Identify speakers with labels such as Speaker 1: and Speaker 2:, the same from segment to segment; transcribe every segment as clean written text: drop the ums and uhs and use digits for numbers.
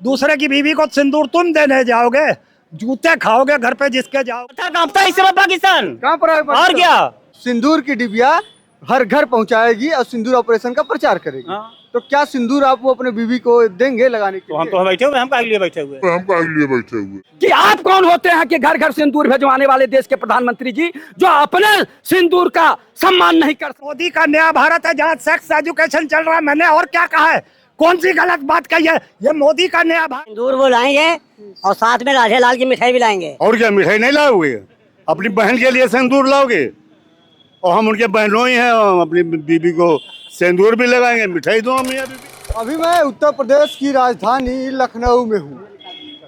Speaker 1: दूसरे की बीवी को सिंदूर तुम देने जाओगे, जूते खाओगे घर पे जिसके जाओ।
Speaker 2: कांपता है इस समय पाकिस्तान।
Speaker 3: कहाँ पर है
Speaker 2: और क्या?
Speaker 3: सिंदूर की डिबिया हर घर पहुंचाएगी और सिंदूर ऑपरेशन का प्रचार करेगी।
Speaker 2: हाँ।
Speaker 3: तो क्या सिंदूर आप वो अपने बीवी को देंगे लगाने के
Speaker 2: तो हम
Speaker 3: लिए?
Speaker 2: तो बैठे हुए, हम काहे के लिए बैठे हुए?
Speaker 4: कि आप कौन होते हैं कि घर घर सिंदूर भेजवाने वाले देश के प्रधानमंत्री जी, जो अपने सिंदूर का सम्मान नहीं कर सकते।
Speaker 1: मोदी का नया भारत है जहाँ सेक्स एजुकेशन चल रहा है। मैंने और क्या कहा है? कौन सी गलत बात कही है? ये मोदी का नया भारत।
Speaker 5: सिंदूर वो लाएंगे और साथ में राधे लाल की मिठाई भी लाएंगे।
Speaker 6: और क्या मिठाई नहीं लाओगे? अपनी बहन के लिए सिंदूर लाओगे और हम उनके बहनों ही हैं, और अपनी बीबी को सिंदूर भी लगाएंगे, मिठाई दो हम।
Speaker 3: अभी मैं उत्तर प्रदेश की राजधानी लखनऊ में हूँ।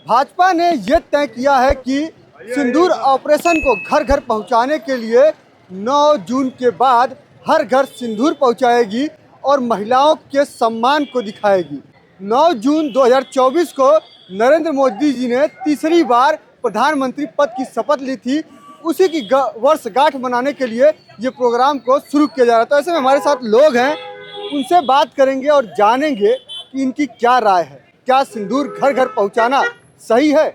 Speaker 3: भाजपा ने ये तय किया है कि सिंदूर ऑपरेशन को घर घर पहुँचाने के लिए 9 जून के बाद हर घर सिंदूर पहुँचाएगी और महिलाओं के सम्मान को दिखाएगी। 9 जून 2024 को नरेंद्र मोदी जी ने तीसरी बार प्रधानमंत्री पद की शपथ ली थी। उसी की वर्षगांठ मनाने के लिए ये प्रोग्राम को शुरू किया जा रहा था। ऐसे में हमारे साथ लोग हैं, उनसे बात करेंगे और जानेंगे कि इनकी क्या राय है। क्या सिंदूर घर घर पहुंचाना सही है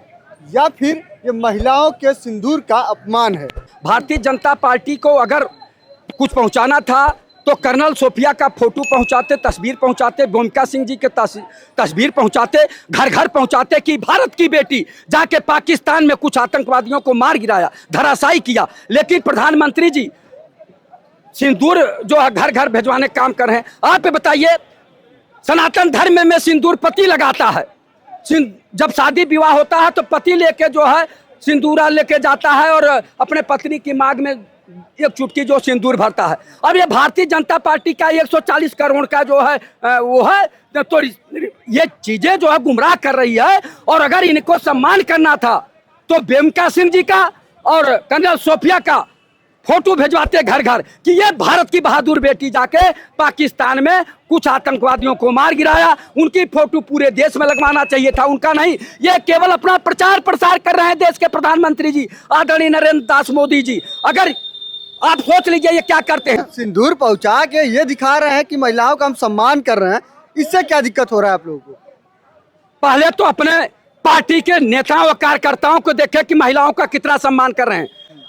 Speaker 3: या फिर ये महिलाओं के सिंदूर का अपमान है?
Speaker 4: भारतीय जनता पार्टी को अगर कुछ पहुंचाना था तो कर्नल सोफिया का फोटो पहुंचाते, तस्वीर पहुंचाते, भूमिका सिंह जी के तस्वीर पहुंचाते, घर घर पहुंचाते कि भारत की बेटी जाके पाकिस्तान में कुछ आतंकवादियों को मार गिराया, धराशायी किया। लेकिन प्रधानमंत्री जी सिंदूर जो है घर घर भिजवाने काम कर रहे हैं। आप बताइए, सनातन धर्म में सिंदूर पति लगाता है। जब शादी विवाह होता है तो पति लेके जो है सिंदूरा लेके जाता है और अपने पत्नी की मांग में एक चुटकी जो सिंदूर भरता है। अब ये भारतीय जनता पार्टी का 140 करोड़ का जो है वो है, तो ये चीजें जो है गुमराह कर रही है। और अगर इनको सम्मान करना था तो भूमिका सिंह जी का और कर्नल सोफिया का फोटो भेजवाते घर घर कि ये भारत की बहादुर बेटी जाके पाकिस्तान में कुछ आतंकवादियों को मार गिराया। उनकी फोटो पूरे देश में लगवाना चाहिए था, उनका नहीं। ये केवल अपना प्रचार प्रसार कर रहे हैं देश के प्रधानमंत्री जी आदरणीय नरेंद्र दास मोदी जी। अगर आप सोच लीजिए ये क्या करते हैं।
Speaker 3: सिंदूर पहुंचा के ये दिखा रहे हैं कि महिलाओं का हम सम्मान कर रहे हैं, इससे क्या दिक्कत हो रहा है आप लोगों को?
Speaker 4: पहले तो अपने पार्टी के नेताओं और कार्यकर्ताओं को देखे कि महिलाओं का कितना सम्मान कर रहे हैं।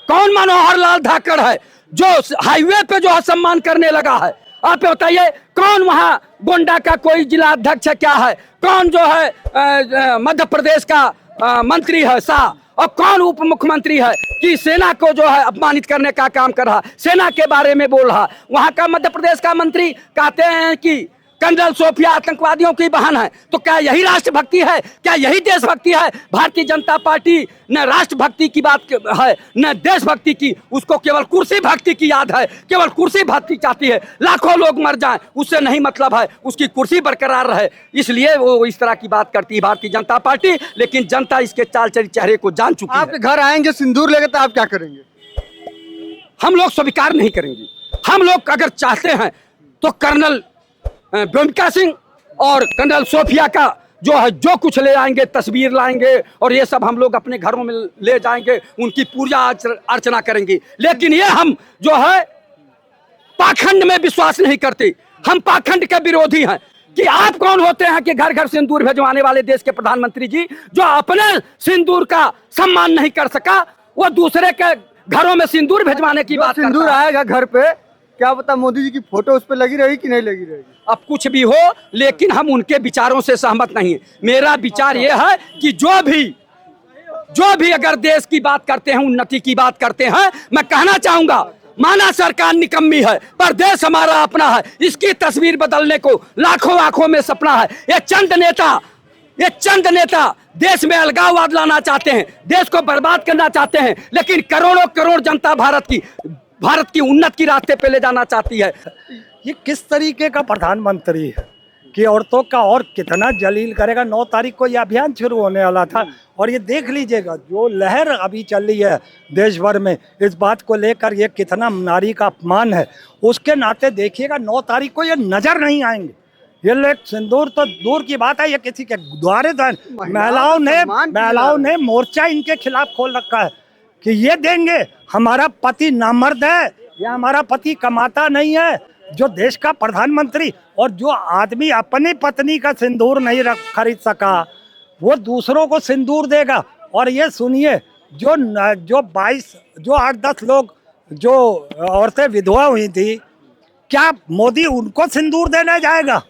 Speaker 4: कौन मनोहर लाल धाकड़ है जो हाईवे पे जो है सम्मान करने लगा है? आप बताइए, कौन वहाँ गोंडा का कोई जिला अध्यक्ष है क्या है? कौन जो है मध्य प्रदेश का मंत्री है शाह? और कौन उप मुख्यमंत्री है कि सेना को जो है अपमानित करने का काम कर रहा, सेना के बारे में बोल रहा? वहाँ का मध्य प्रदेश का मंत्री कहते हैं कि कर्नल सोफिया आतंकवादियों की बहन है। तो क्या यही राष्ट्रभक्ति है? क्या यही देशभक्ति है? भारतीय जनता पार्टी न राष्ट्रभक्ति की बात है न देशभक्ति की, उसको केवल कुर्सी भक्ति की याद है, केवल कुर्सी भक्ति चाहती है। लाखों लोग मर जाएं उससे नहीं मतलब है, उसकी कुर्सी बरकरार रहे, इसलिए वो इस तरह की बात करती है भारतीय जनता पार्टी। लेकिन जनता इसके चाल चेहरे को जान चुकी है।
Speaker 3: आपके घर आएंगे सिंदूर लेके तो आप क्या करेंगे?
Speaker 4: हम लोग स्वीकार नहीं करेंगे। हम लोग अगर चाहते हैं तो कर्नल भूमिका सिंह और कर्नल सोफिया का जो है जो कुछ ले आएंगे, तस्वीर लाएंगे और ये सब हम लोग अपने घरों में ले जाएंगे, उनकी पूजा अर्चना करेंगे। लेकिन ये हम जो है पाखंड में विश्वास नहीं करते। हम पाखंड के विरोधी हैं। कि आप कौन होते हैं कि घर घर सिंदूर भेजवाने वाले देश के प्रधानमंत्री जी, जो अपने सिंदूर का सम्मान नहीं कर सका, वो दूसरे के घरों में सिंदूर भेजवाने की बात करता है।
Speaker 3: सिंदूर आएगा घर पे, क्या पता मोदी जी की फोटो उस पर लगी रहेगी कि नहीं लगी रहेगी?
Speaker 4: अब कुछ भी हो, लेकिन हम उनके विचारों से सहमत नहीं है। मेरा विचार यह है कि जो भी अगर देश की बात करते हैं, उन्नति की बात करते हैं, मैं कहना चाहूंगा माना सरकार निकम्मी है पर देश हमारा अपना है। इसकी तस्वीर बदलने को लाखों आंखों में सपना है। ये चंद नेता देश में अलगाववाद लाना चाहते हैं, देश को बर्बाद करना चाहते हैं, लेकिन करोड़ों करोड़ जनता भारत की उन्नति की रास्ते पे ले जाना चाहती है।
Speaker 1: ये किस तरीके का प्रधानमंत्री है कि औरतों का और कितना जलील करेगा। 9 तारीख को ये अभियान शुरू होने वाला था और ये देख लीजिएगा जो लहर अभी चल रही है देश भर में इस बात को लेकर, ये कितना नारी का अपमान है। उसके नाते देखिएगा 9 तारीख को ये नजर नहीं आएंगे। ये लोग सिंदूर तो दूर की बात है, ये किसी के द्वारे महिलाओं ने मोर्चा इनके खिलाफ खोल रखा है कि ये देंगे, हमारा पति नामर्द है या हमारा पति कमाता नहीं है। जो देश का प्रधानमंत्री और जो आदमी अपनी पत्नी का सिंदूर नहीं खरीद सका, वो दूसरों को सिंदूर देगा। और ये सुनिए, जो 8-10 लोग, जो औरतें विधवा हुई थी, क्या मोदी उनको सिंदूर देने जाएगा?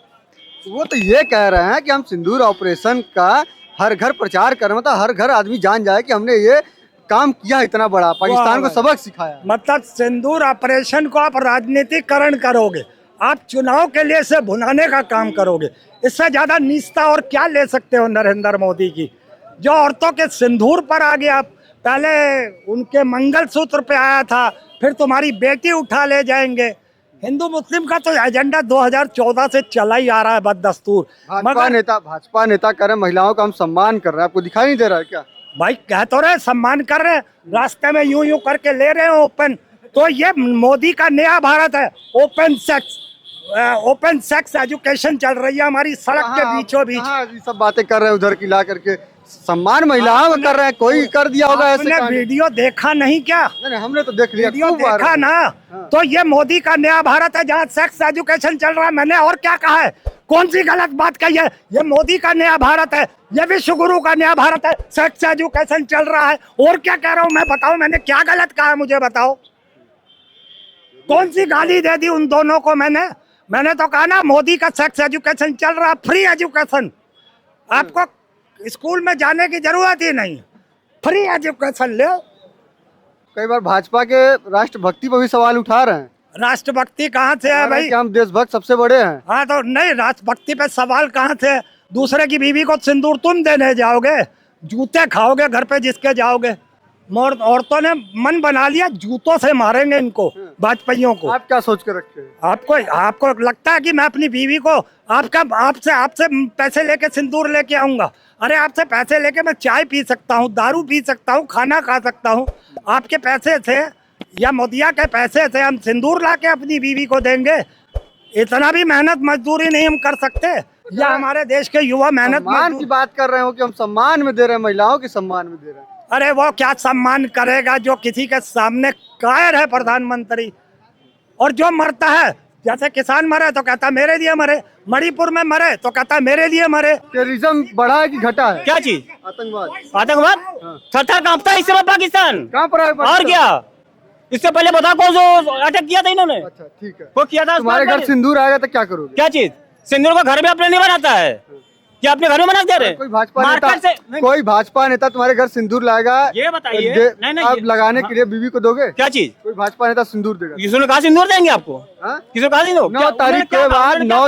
Speaker 3: वो तो ये कह रहे हैं कि हम सिंदूर ऑपरेशन का हर घर प्रचार करें, मतलब हर घर आदमी जान जाए कि हमने ये काम किया इतना बड़ा, पाकिस्तान को सबक सिखाया।
Speaker 1: मतलब सिंदूर ऑपरेशन को आप राजनीतिकरण करोगे, आप चुनाव के लिए इसे भुनाने का काम करोगे। इससे ज्यादा निष्ठा और क्या ले सकते हो नरेंद्र मोदी की? जो औरतों के सिंदूर पर आ गया, पहले उनके मंगलसूत्र पे आया था, फिर तुम्हारी बेटी उठा ले जाएंगे। हिंदू मुस्लिम का तो एजेंडा 2014 से चला ही आ रहा है बददस्तूर।
Speaker 3: भाजपा नेता कह रहे हैं महिलाओं का हम सम्मान कर रहे हैं, आपको दिखाई नहीं दे रहा है क्या?
Speaker 1: भाई कह तो रहे सम्मान कर रहे हैं, रास्ते में यूं करके ले रहे हैं ओपन। तो ये मोदी का नया भारत है, ओपन सेक्स एजुकेशन चल रही है हमारी सड़क के बीचों बीच।
Speaker 3: ये सब बातें कर रहे हैं उधर की ला करके, सम्मान महिलाओं का कर रहे हैं, कोई कर दिया होगा ऐसे?
Speaker 1: आपने वीडियो देखा नहीं क्या?
Speaker 3: नहीं, हमने तो देख लिया,
Speaker 1: वीडियो देखा ना। तो ये मोदी का नया भारत है जहाँ सेक्स एजुकेशन चल रहा है। मैंने और क्या कहा है? कौन सी गलत बात कही है? ये मोदी का नया भारत है, ये विश्व गुरु का नया भारत है, सेक्स एजुकेशन चल रहा है। और क्या कह रहा हूँ मैं? बताओ मैंने क्या गलत कहा है, मुझे बताओ। कौन सी गाली दे दी उन दोनों को मैंने तो कहा ना, मोदी का सेक्स एजुकेशन चल रहा है, फ्री एजुकेशन। आपको स्कूल में जाने की जरूरत ही नहीं, फ्री एजुकेशन ले।
Speaker 3: कई बार भाजपा के राष्ट्रभक्ति पर भी सवाल उठा रहे हैं।
Speaker 1: राष्ट्रभक्ति कहाँ से है भाई?
Speaker 3: हम देशभक्त सबसे बड़े हैं।
Speaker 1: हाँ तो नहीं, राष्ट्रभक्ति पे सवाल कहाँ से? दूसरे की बीवी को सिंदूर तुम देने जाओगे, जूते खाओगे घर पे जिसके जाओगे। औरतों ने मन बना लिया, जूतों से मारेंगे इनको, वाजपेयियों को।
Speaker 3: आप क्या सोच कर रखे हैं?
Speaker 1: आपको लगता है कि मैं अपनी बीवी को आपसे पैसे लेके सिंदूर लेके आऊंगा? अरे आपसे पैसे लेके मैं चाय पी सकता हूँ, दारू पी सकता हूँ, खाना खा सकता हूँ। आपके पैसे से या मोदिया के पैसे से हम सिंदूर लाके अपनी बीवी को देंगे? इतना भी मेहनत मजदूरी नहीं हम कर सकते? या हमारे देश के युवा मेहनत
Speaker 3: सम्मान की बात कर रहे हो कि हम सम्मान में दे रहे हैं, महिलाओं के सम्मान में दे रहे हैं?
Speaker 1: अरे वो क्या सम्मान करेगा जो किसी के सामने कायर है प्रधानमंत्री। और जो मरता है, जैसे किसान मरे तो कहता मेरे लिए मरे, मणिपुर में मरे तो कहता मेरे लिए मरे।
Speaker 3: टेररिज्म बढ़ा है कि घटा है?
Speaker 2: क्या चीज?
Speaker 3: आतंकवाद
Speaker 2: थर-थर कांपता है इस समय पाकिस्तान।
Speaker 3: कहाँ पर है?
Speaker 2: और क्या? इससे पहले बताओ कौन जो अटैक किया था इन्होंने?
Speaker 3: अच्छा ठीक है।
Speaker 2: वो किया था।
Speaker 3: तुम्हारे घर सिंदूर आएगा तो क्या करोगे?
Speaker 2: क्या चीज? सिंदूर को घर में अपने नहीं बनाता है क्या? अपने घर में बना दे रहे?
Speaker 3: कोई भाजपा नेता तुम्हारे घर सिंदूर लाएगा,
Speaker 2: ये बताइए। नहीं
Speaker 3: आप लगाने के लिए बीवी को दोगे?
Speaker 2: क्या चीज?
Speaker 3: कोई भाजपा नेता सिंदूर देगा?
Speaker 2: किसी ने कहा सिंदूर देंगे आपको? किसी ने कहा सिंदूर?
Speaker 3: 9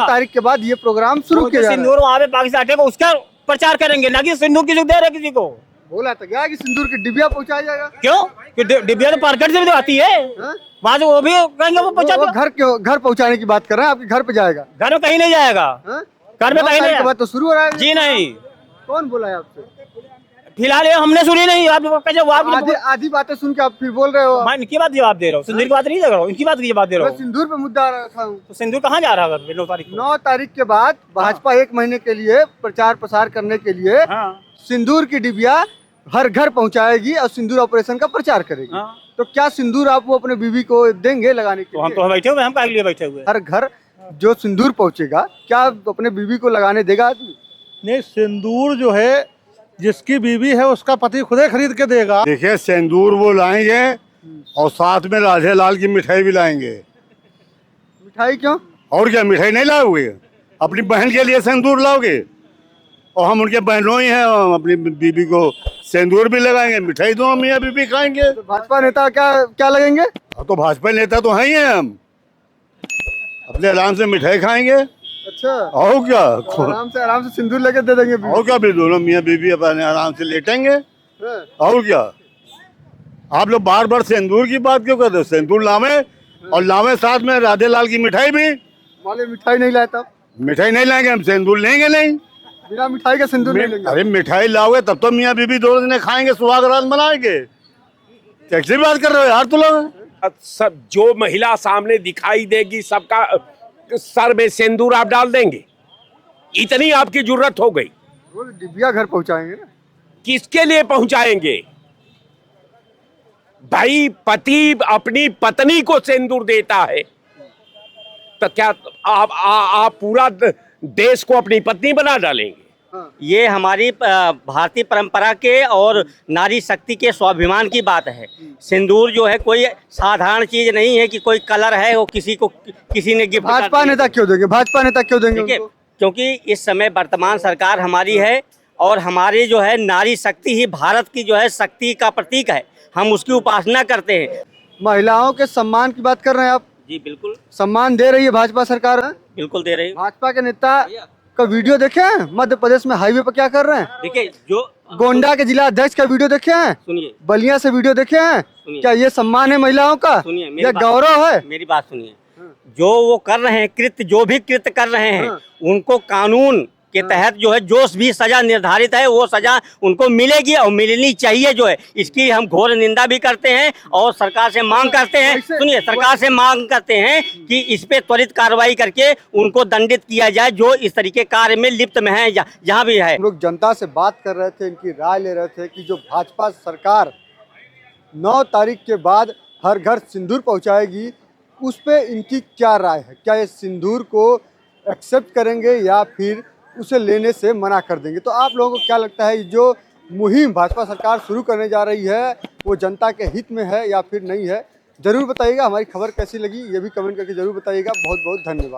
Speaker 3: तारीख के बाद ये प्रोग्राम शुरू किया जा रहा है।
Speaker 2: सिंदूर वहाँ पे पाकिस्तान अटैक उसका प्रचार करेंगे, ना कि सिंदूर किसी को दे रहे किसी को।
Speaker 3: बोला था क्या कि सिंदूर की डिबिया पहुंचाया जाएगा?
Speaker 2: क्यों? कि डिबिया तो पार्केट से भी तो आती है, वहाँ से वो भी कहेंगे वो पहुँचा।
Speaker 3: घर पहुंचाने की बात कर रहे हैं, आपके घर पे जाएगा?
Speaker 2: घर में कहीं नहीं जाएगा, घर में कहीं नहीं।
Speaker 3: तो शुरू हो रहा है
Speaker 2: जी नहीं।
Speaker 3: कौन बोला है आपसे?
Speaker 2: फिलहाल ये हमने सुनी नहीं। आप
Speaker 3: आधी बातें सुन के आप फिर बोल रहे हो।
Speaker 2: मैं इनकी बात जवाब दे रहा हूँ, सिंदूर की बात नहीं दे रहा हूँ, इनकी बात की जवाब दे रहा हूँ।
Speaker 3: सिंदूर पे मुद्दा रखा हूँ।
Speaker 2: तो सिंदूर कहाँ जा रहा है 9 तारीख को?
Speaker 3: 9 तारीख के बाद भाजपा 1 महीने के लिए प्रचार प्रसार करने के लिए सिंदूर की डिबिया हर घर पहुंचाएगी और सिंदूर ऑपरेशन का प्रचार करेगी। तो क्या सिंदूर आप वो अपने बीवी को देंगे लगाने के लिए?
Speaker 2: हम तो बैठे हुए, हम काहे लिए बैठे हुए?
Speaker 3: हर घर जो सिंदूर पहुंचेगा, क्या अपने बीवी को लगाने देगा आदमी?
Speaker 7: नहीं, सिंदूर जो है जिसकी बीवी है उसका पति खुद ही खरीद के देगा।
Speaker 6: देखिए, सिंदूर वो लाएंगे और साथ में राधे लाल की मिठाई भी लाएंगे।
Speaker 3: मिठाई क्यों?
Speaker 6: और क्या, मिठाई नहीं लाओगे? अपनी बहन के लिए सिंदूर लाओगे, और हम उनके बहनों ही हैं, अपनी बीबी को सिंदूर भी लगाएंगे, मिठाई दो हम मियाँ बीबी खाएंगे।
Speaker 3: तो भाजपा नेता क्या लगेंगे?
Speaker 6: तो भाजपा नेता तो हैं ही हैं, हम अपने आराम से मिठाई खाएंगे।
Speaker 3: अच्छा,
Speaker 6: और क्या,
Speaker 3: आराम से सिंदूर लेके दे देंगे।
Speaker 6: और क्या, भी दोनों मियाँ बीबी अपने आराम से लेटेंगे। और क्या, आप लोग बार बार सिंदूर की बात क्यों करते हो? सिंदूर लावे और लावे साथ में राधे लाल की मिठाई भी।
Speaker 3: वाले मिठाई नहीं लाए तब?
Speaker 6: मिठाई नहीं लाएंगे हम, सिंदूर लेंगे नहीं।
Speaker 3: बिना मिठाई का सिंदूर नहीं लेंगे?
Speaker 6: अरे मिठाई लाओगे तब तो मियाँ बीबी दोनों दिन खाएंगे, सुहाग रात मनाएंगे। कैसी बात कर रहे हो यार तुम लोग?
Speaker 8: सब जो महिला सामने दिखाई देगी सबका सर में सिंदूर आप डाल देंगे? इतनी आपकी जरूरत हो गई?
Speaker 3: वो डिबिया घर पहुंचाएंगे ना।
Speaker 8: किसके लिए पहुंचाएंगे भाई? पति अपनी पत्नी को सिंदूर देता है तो क्या आप पूरा देश को अपनी पत्नी बना डालेंगे?
Speaker 5: ये हमारी भारतीय परंपरा के और नारी शक्ति के स्वाभिमान की बात है। सिंदूर जो है कोई साधारण चीज नहीं है कि कोई कलर है वो किसी ने गिफ्ट
Speaker 3: भाजपा नेता क्यों देंगे, भाजपा नेता क्यों देंगे
Speaker 5: देखिए,
Speaker 3: उनको?
Speaker 5: क्योंकि इस समय वर्तमान सरकार हमारी है और हमारी जो है नारी शक्ति ही भारत की जो है शक्ति का प्रतीक है। हम उसकी उपासना करते हैं।
Speaker 3: महिलाओं के सम्मान की बात कर रहे हैं आप,
Speaker 5: जी बिल्कुल,
Speaker 3: सम्मान दे रही है भाजपा सरकार।
Speaker 5: बिल्कुल दे रही हूँ।
Speaker 3: भाजपा के नेता का वीडियो देखे हैं मध्य प्रदेश में हाईवे पर क्या कर रहे हैं?
Speaker 5: देखिए जो
Speaker 3: गोंडा के जिला अध्यक्ष का वीडियो देखे हैं?
Speaker 5: सुनिए,
Speaker 3: बलिया से वीडियो देखे हैं? क्या ये सम्मान है महिलाओं का?
Speaker 5: सुनिए, मेरी
Speaker 3: ये
Speaker 5: बात-
Speaker 3: गौरव है?
Speaker 5: मेरी बात सुनिए, जो वो कर रहे हैं कृत्य, जो भी कृत्य कर रहे हैं उनको कानून के तहत जो है जो भी सजा निर्धारित है वो सजा उनको मिलेगी और मिलनी चाहिए जो है। इसकी हम घोर निंदा भी करते हैं और सरकार से मांग करते हैं, सुनिए, सरकार से मांग करते हैं कि इस पे त्वरित कार्रवाई करके उनको दंडित किया जाए जो इस तरीके कार्य में लिप्त में है जहाँ भी है।
Speaker 3: हम लोग जनता से बात कर रहे थे, इनकी राय ले रहे थे कि जो भाजपा सरकार 9 तारीख के बाद हर घर सिंदूर पहुंचाएगी, उस पे इनकी क्या राय है? क्या ये सिंदूर को एक्सेप्ट करेंगे या फिर उसे लेने से मना कर देंगे? तो आप लोगों को क्या लगता है, जो मुहिम भाजपा सरकार शुरू करने जा रही है वो जनता के हित में है या फिर नहीं है? जरूर बताइएगा। हमारी खबर कैसी लगी ये भी कमेंट करके जरूर बताइएगा। बहुत बहुत धन्यवाद।